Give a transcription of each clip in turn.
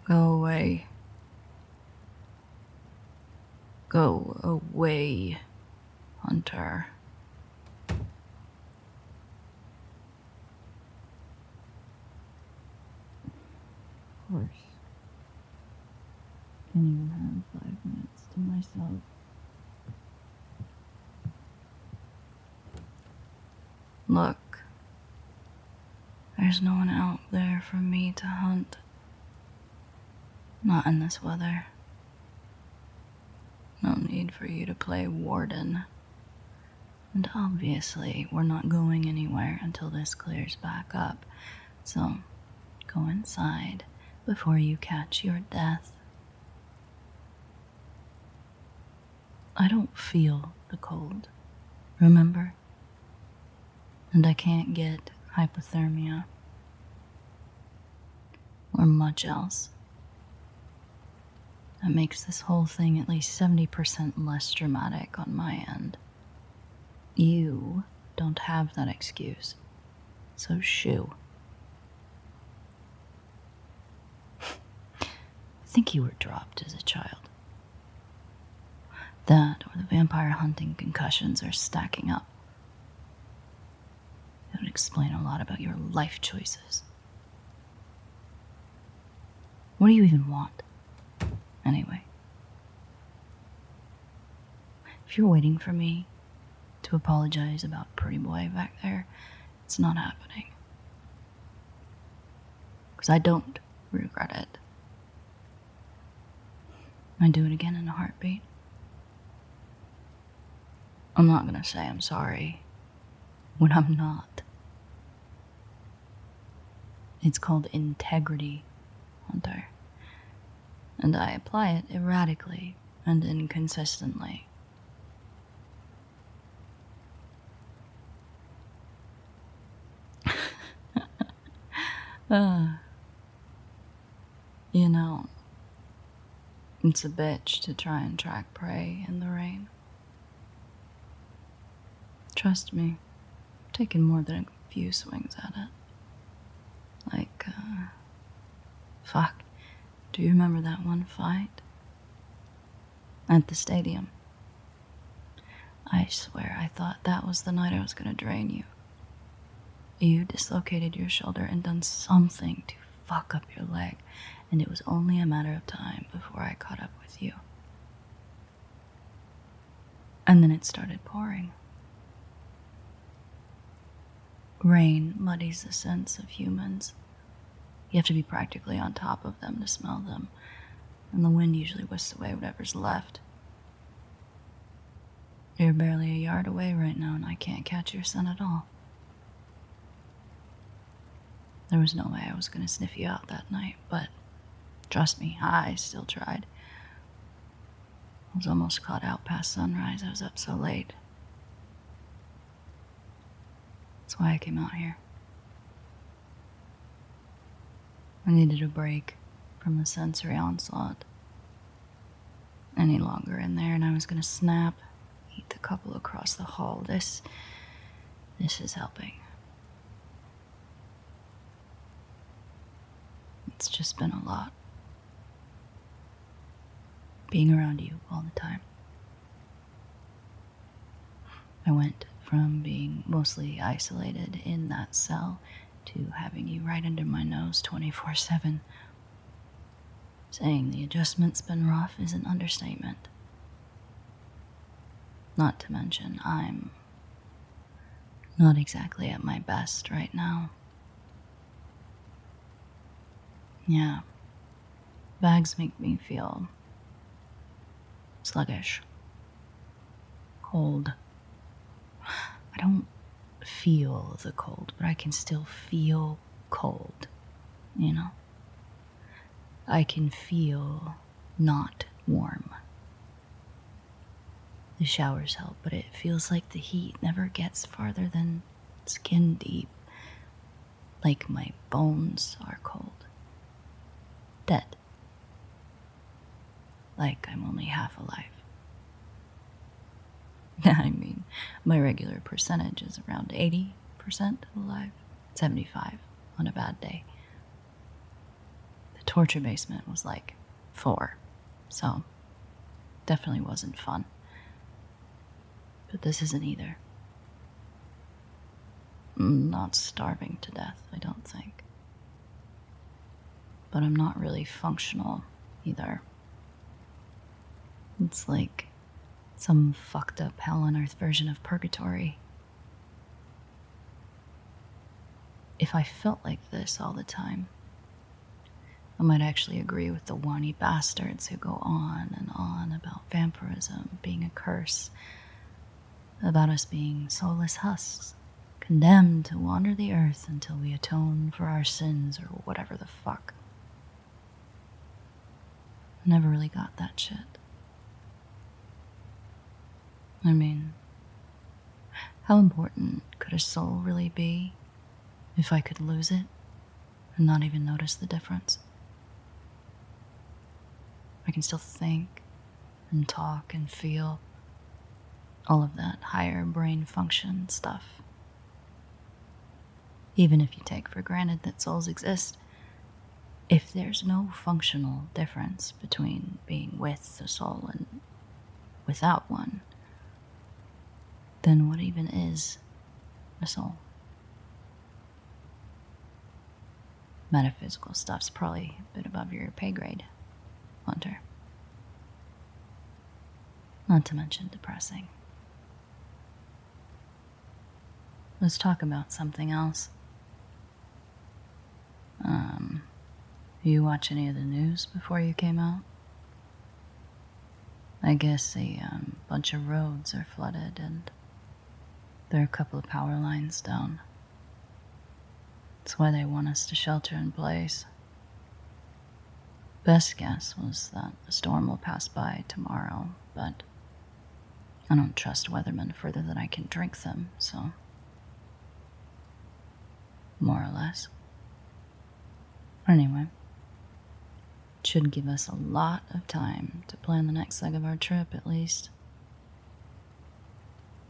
Go away. Go away, Hunter. Of course. Can't even have 5 minutes to myself. Look, there's no one out there for me to hunt. Not in this weather. No need for you to play warden. And obviously, we're not going anywhere until this clears back up. So, go inside before you catch your death. I don't feel the cold, remember? And I can't get hypothermia or much else. That makes this whole thing at least 70% less dramatic on my end. You don't have that excuse, so shoo. I think you were dropped as a child. That or the vampire hunting concussions are stacking up. That would explain a lot about your life choices. What do you even want, anyway? If you're waiting for me to apologize about Pretty Boy back there, it's not happening. Because I don't regret it. I'd do it again in a heartbeat. I'm not gonna say I'm sorry when I'm not. It's called integrity, Hunter. And I apply it erratically and inconsistently. You know, it's a bitch to try and track prey in the rain. Trust me, I've taken more than a few swings at it. Like, fuck, do you remember that one fight? At the stadium. I swear I thought that was the night I was gonna drain you. You dislocated your shoulder and done something to fuck up your leg, and it was only a matter of time before I caught up with you. And then it started pouring. Rain muddies the sense of humans. You have to be practically on top of them to smell them, and the wind usually whisks away whatever's left. You're barely a yard away right now, and I can't catch your scent at all. There was no way I was going to sniff you out that night, but trust me, I still tried. I was almost caught out past sunrise. I was up so late. That's why I came out here. I needed a break from the sensory onslaught. Any longer in there, and I was gonna snap, eat the couple across the hall. This is helping. It's just been a lot. Being around you all the time. I went from being mostly isolated in that cell to having you right under my nose 24/7. Saying the adjustment's been rough is an understatement. Not to mention, I'm not exactly at my best right now. Yeah, bags make me feel sluggish, cold. I don't feel the cold, but I can still feel cold, you know? I can feel not warm. The showers help, but it feels like the heat never gets farther than skin deep. Like my bones are cold. Dead. Like I'm only half alive. I mean, my regular percentage is around 80% alive, 75 on a bad day. The torture basement was like 4, so definitely wasn't fun. But this isn't either. I'm not starving to death, I don't think. But I'm not really functional either. It's like some fucked up hell on earth version of purgatory. If I felt like this all the time, I might actually agree with the whiny bastards who go on and on about vampirism being a curse, about us being soulless husks, condemned to wander the earth until we atone for our sins or whatever the fuck. I never really got that shit. I mean, how important could a soul really be if I could lose it and not even notice the difference? I can still think and talk and feel all of that higher brain function stuff. Even if you take for granted that souls exist, if there's no functional difference between being with a soul and without one, then what even is a soul? Metaphysical stuff's probably a bit above your pay grade, Hunter. Not to mention depressing. Let's talk about something else. You watch any of the news before you came out? I guess a bunch of roads are flooded and there are a couple of power lines down. That's why they want us to shelter in place. Best guess was that the storm will pass by tomorrow, but I don't trust weathermen further than I can drink them, so more or less. Anyway, it should give us a lot of time to plan the next leg of our trip, at least.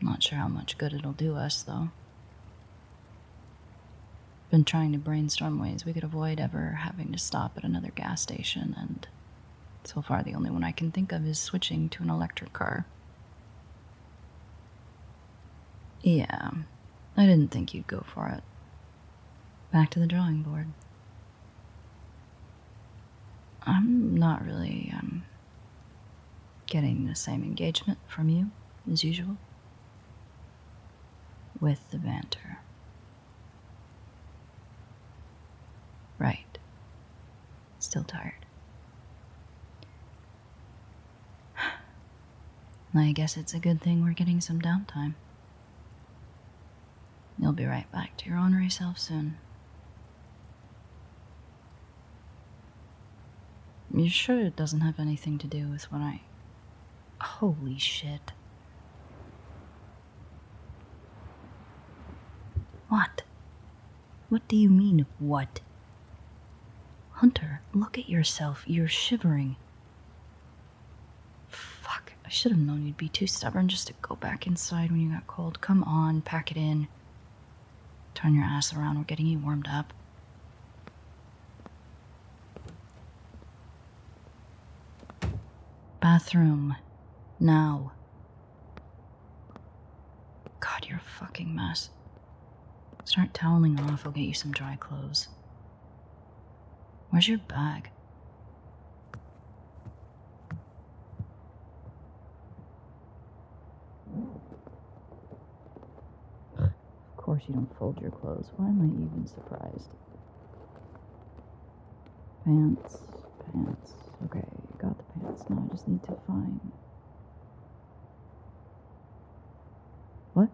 Not sure how much good it'll do us, though. Been trying to brainstorm ways we could avoid ever having to stop at another gas station, and so far the only one I can think of is switching to an electric car. Yeah, I didn't think you'd go for it. Back to the drawing board. I'm not really, getting the same engagement from you as usual. With the banter. Right. Still tired. I guess it's a good thing we're getting some downtime. You'll be right back to your ornery self soon. You sure it doesn't have anything to do with what I... Holy shit. What? What do you mean, what? Hunter, look at yourself. You're shivering. Fuck, I should have known you'd be too stubborn just to go back inside when you got cold. Come on, pack it in. Turn your ass around, we're getting you warmed up. Bathroom. Now. God, you're a fucking mess. Start toweling off, I'll get you some dry clothes. Where's your bag? Of course you don't fold your clothes. Why am I even surprised? Pants. Okay, got the pants. Now I just need to find... What?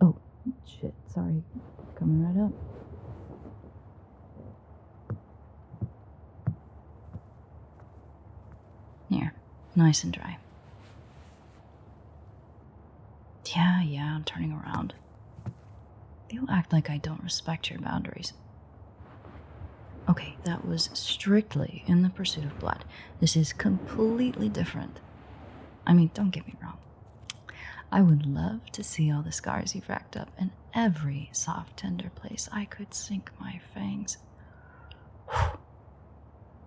Oh, shit. Sorry. Coming right up. Here. Nice and dry. Yeah, I'm turning around. You act like I don't respect your boundaries. Okay, that was strictly in the pursuit of blood. This is completely different. I mean, don't get me wrong. I would love to see all the scars you've racked up in every soft, tender place I could sink my fangs.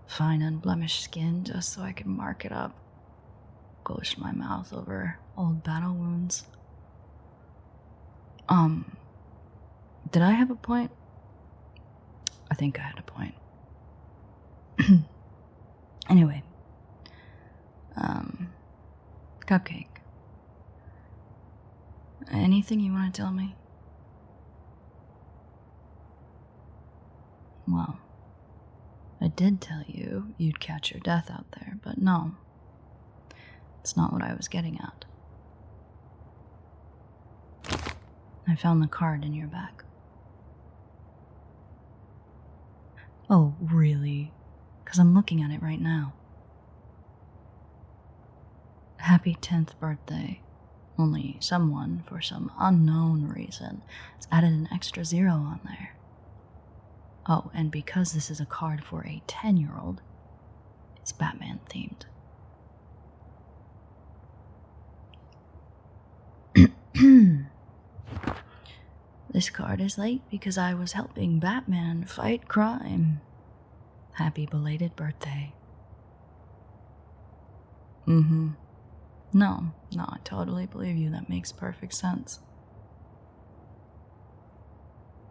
Fine unblemished skin just so I can mark it up. Ghost my mouth over old battle wounds. Did I have a point? I think I had a point. Anyway. Cupcake. Anything you want to tell me? Well, I did tell you you'd catch your death out there, but no. It's not what I was getting at. I found the card in your bag. Oh, really? 'Cause I'm looking at it right now. Happy 10th birthday. Only someone, for some unknown reason, has added an extra 0 on there. Oh, and because this is a card for a 10-year-old, it's Batman themed. This card is late because I was helping Batman fight crime. Happy belated birthday. No, I totally believe you. That makes perfect sense.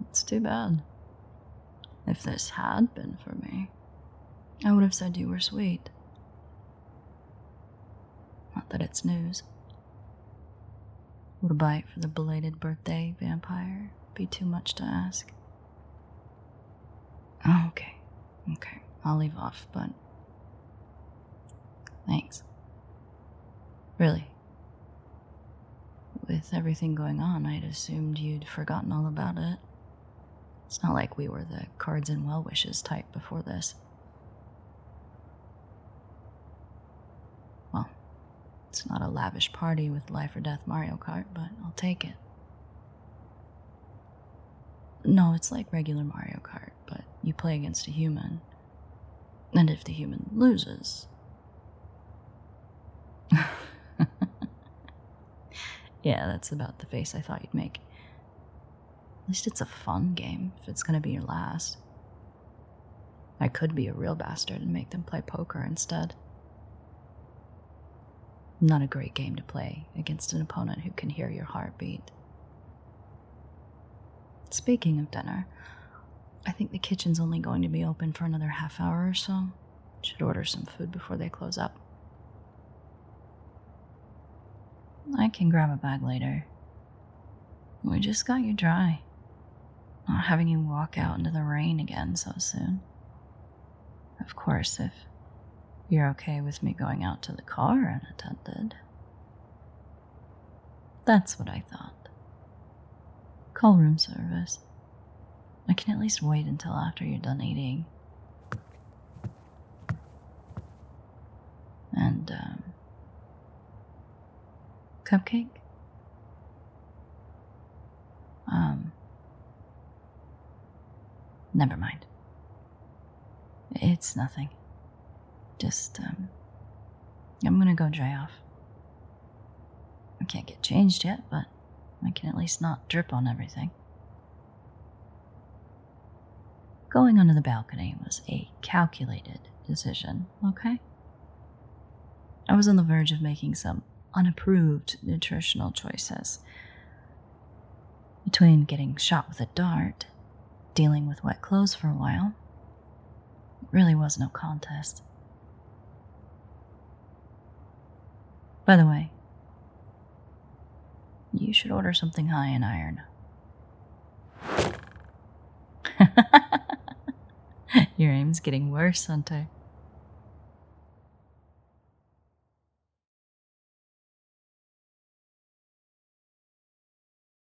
It's too bad. If this had been for me, I would have said you were sweet. Not that it's news. Would a bite for the belated birthday vampire be too much to ask? Oh, okay. I'll leave off, but thanks. Really. With everything going on, I'd assumed you'd forgotten all about it. It's not like we were the cards and well wishes type before this. Well, it's not a lavish party with life or death Mario Kart, but I'll take it. No, it's like regular Mario Kart, but you play against a human. And if the human loses... Yeah, that's about the face I thought you'd make. At least it's a fun game, if it's gonna be your last. I could be a real bastard and make them play poker instead. Not a great game to play against an opponent who can hear your heartbeat. Speaking of dinner, I think the kitchen's only going to be open for another half hour or so. Should order some food before they close up. I can grab a bag later. We just got you dry. Not having you walk out into the rain again so soon. Of course, if you're okay with me going out to the car unattended. That's what I thought. Call room service. I can at least wait until after you're done eating. And, cupcake? Never mind. It's nothing. Just, I'm gonna go dry off. I can't get changed yet, but I can at least not drip on everything. Going onto the balcony was a calculated decision, okay? I was on the verge of making some unapproved nutritional choices. Between getting shot with a dart, dealing with wet clothes for a while, it really was no contest. By the way, you should order something high in iron. Your aim's getting worse, Hunter.